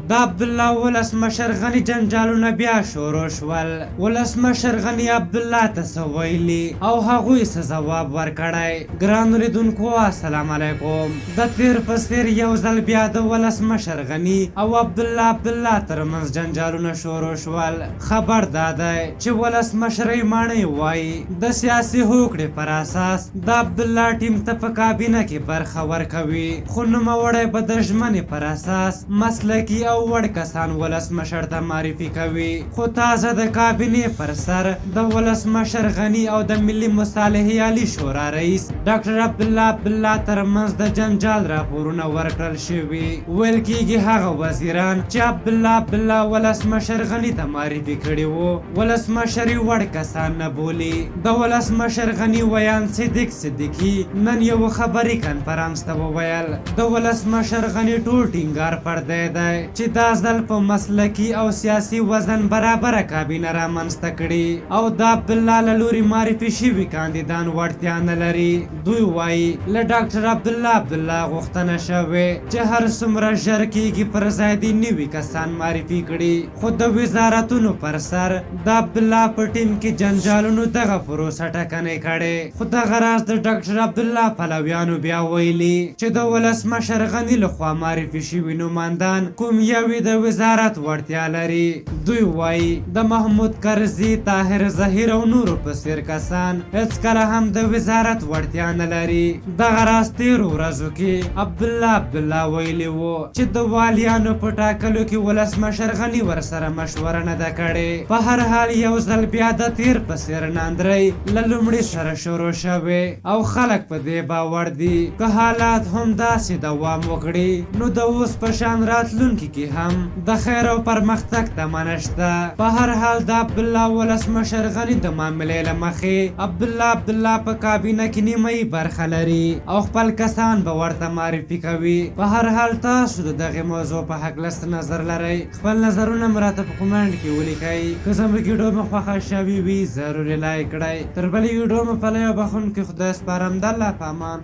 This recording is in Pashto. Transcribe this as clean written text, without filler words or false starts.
د عبدالله ولسمشر غني جنجالونه بیا شروع شول. ولسمشر غني عبدالله ته څه ویلي او هغوی څه ځواب ورکړی. ګرانو لیدونکو السلام علیکم. د تیر په څیر یو ځل بیا د ولسمشر غني او عبدالله ترمنځ جنجالونه شروع شول. خبر دا دی چې ولسمشرۍ ماڼۍ وایي د سیاسي هوکړې پر اساس د عبدالله ټیم ته په کابینه کې برخه ورکوي، خو نوموړی به د ژمنې پر اساس مسلکي او وړ کسان ولسمشر ته معرفي کوي. خو تازه د کابینې پر سر د ولسمشر غني او د ملي مصالحې عالي شورا رئیس ډاکټر عبدالله ترمنځ د جنجال راپورونه ورکړل شوي. ویل کېږي هغه وزیران چې عبدالله ولسمشر غني ته معرفي کړي وو ولسمشر یې وړ کسان نه بولي. د ولسمشر غني ویان صدیقي نن یو خبري کنفرانس ته وویل د ولسمشر غني ټول ټینګار پر دی چې دا ځل په مسلکي او سیاسي وزن برابره کابینه رامنځته کړي او د عبدالله له لوري معرفي شوي کاندیدان وړتیا نه لري. دوی وایي له ډاکټر عبدالله غوښتنه شوې چې هر څومره ژر کېږي پر ځای دې نوي کسان معرفي کړي، خو د وزارتونو پر سر د عبدالله په ټیم کې جنجالونو دغه پروسه ټکنۍ کړې. خو دغه راز د ډاکټر عبدالله پلویانو بیا ویلي چې د ولسمشر غني لخوا معرفي شوي نوماندان کوم یوې د وزارت وړتیا لري. دوی وایي د محمود کرزي، طاهر ظهیر او نورو په څیر کسان هېڅکله هم د وزارت وړتیا نه لري. دغه راز تېرو ورځو کې عبدالله ویلي وو چې د والیانو په ټاکلو کې ولسمشر غني ورسره مشوره نه ده کړې. په هر حال یو ځل بیا د تیر په څیر ناندرۍ له لومړي سره شروع شوې او خلک په دې باور دي که حالات هم داسې دوام وکړي نو د اوس په شان راتلونکي کې هم د خیر او پرمختګ تمه شته. په هر حال د عبدالله ولسمشر غني د معاملې له مخې عبدالله په کابینه کې نیمایي برخه لري او خپل کسان به ورته معرفي کوي. په هر حال تاسو د دغې موضوع په هکله څه نظر لرئ؟ خپل نظرونه مو راته په کومنټ کې ولیکئ. که زموږ ویډیو مو خوښه شوې وي ضروري لایک کړئ. تر بلې ویډیو مو په لیو بخښونکي خدای سپارم. د الله په امان.